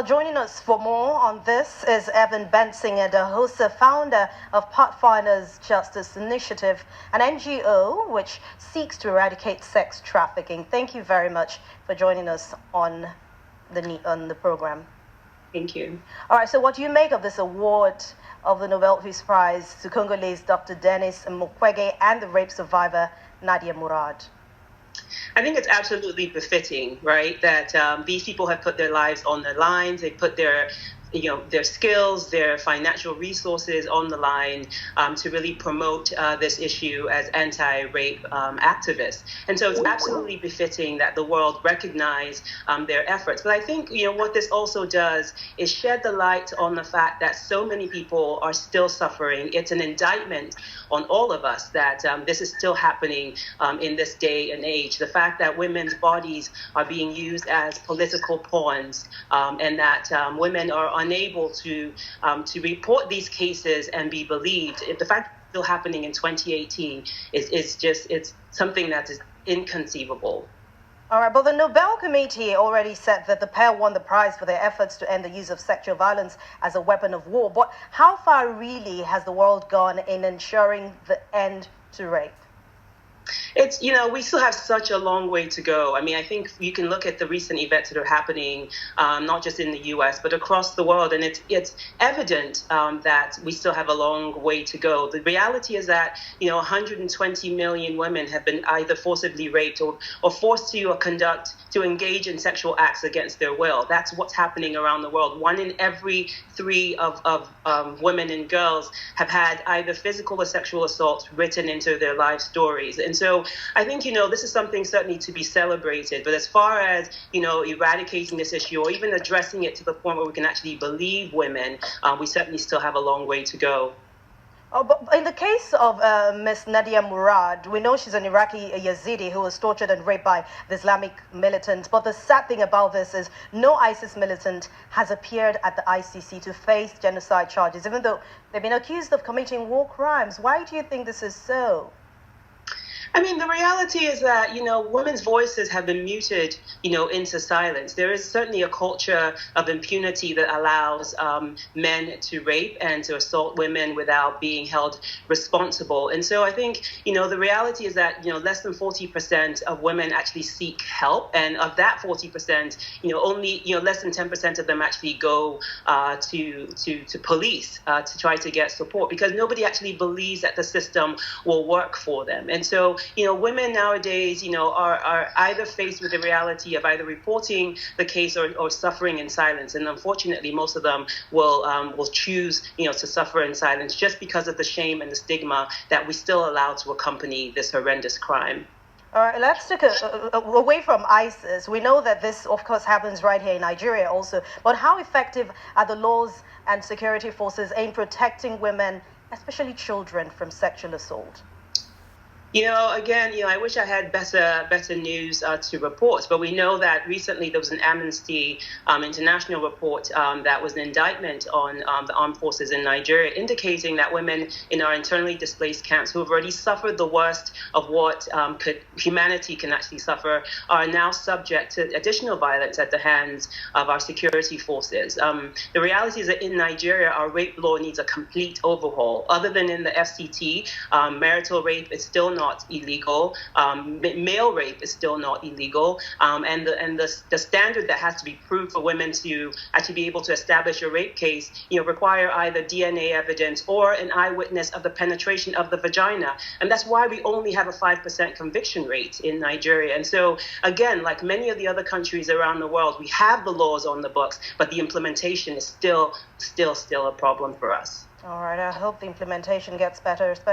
Joining us for more on this is Evon Benson-Idahosa, founder of Pathfinders Justice Initiative, an NGO which seeks to eradicate sex trafficking. Thank you very much for joining us on the program. Thank you. All right, so what do you make of this award of the Nobel Peace Prize to Congolese Dr. Denis Mukwege and the rape survivor Nadia Murad? I think it's absolutely befitting, right, that these people have put their lives on the line. They put their skills, their financial resources on the line to really promote this issue as anti-rape activists. And so it's absolutely befitting that the world recognize their efforts. But I think, what this also does is shed the light on the fact that so many people are still suffering. It's an indictment on all of us that this is still happening in this day and age. The fact that women's bodies are being used as political pawns and that women are unable to report these cases and be believed. The fact that it's still happening in 2018 it's something that is inconceivable. All right, but the Nobel Committee already said that the pair won the prize for their efforts to end the use of sexual violence as a weapon of war. But how far really has the world gone in ensuring the end to rape? It's, we still have such a long way to go. I mean, I think you can look at the recent events that are happening, not just in the U.S., but across the world. And it's evident that we still have a long way to go. The reality is that, 120 million women have been either forcibly raped or forced to engage in sexual acts against their will. That's what's happening around the world. 1 in every 3 of women and girls have had either physical or sexual assaults written into their life stories. And so I think, this is something certainly to be celebrated. But as far as, eradicating this issue or even addressing it to the point where we can actually believe women, we certainly still have a long way to go. Oh, but in the case of Miss Nadia Murad, we know she's an Iraqi Yazidi who was tortured and raped by the Islamic militants. But the sad thing about this is no ISIS militant has appeared at the ICC to face genocide charges, even though they've been accused of committing war crimes. Why do you think this is so? I mean, the reality is that, women's voices have been muted, into silence. There is certainly a culture of impunity that allows men to rape and to assault women without being held responsible. And so I think, the reality is that, less than 40% of women actually seek help. And of that 40%, only, less than 10% of them actually go to police to try to get support because nobody actually believes that the system will work for them. And so, women nowadays, are either faced with the reality of either reporting the case or suffering in silence. And unfortunately, most of them will choose, to suffer in silence just because of the shame and the stigma that we still allow to accompany this horrendous crime. All right, let's take away from ISIS. We know that this, of course, happens right here in Nigeria also. But how effective are the laws and security forces in protecting women, especially children, from sexual assault? Again, I wish I had better news to report, but we know that recently there was an Amnesty International report that was an indictment on the armed forces in Nigeria, indicating that women in our internally displaced camps who have already suffered the worst of what humanity can actually suffer are now subject to additional violence at the hands of our security forces. The reality is that in Nigeria, our rape law needs a complete overhaul. Other than in the FCT, marital rape is still not illegal. Male rape is still not illegal. And the standard that has to be proved for women to actually be able to establish a rape case, require either DNA evidence or an eyewitness of the penetration of the vagina. And that's why we only have a 5% conviction rate in Nigeria. And so, again, like many of the other countries around the world, we have the laws on the books, but the implementation is still a problem for us. All right, I hope the implementation gets better, especially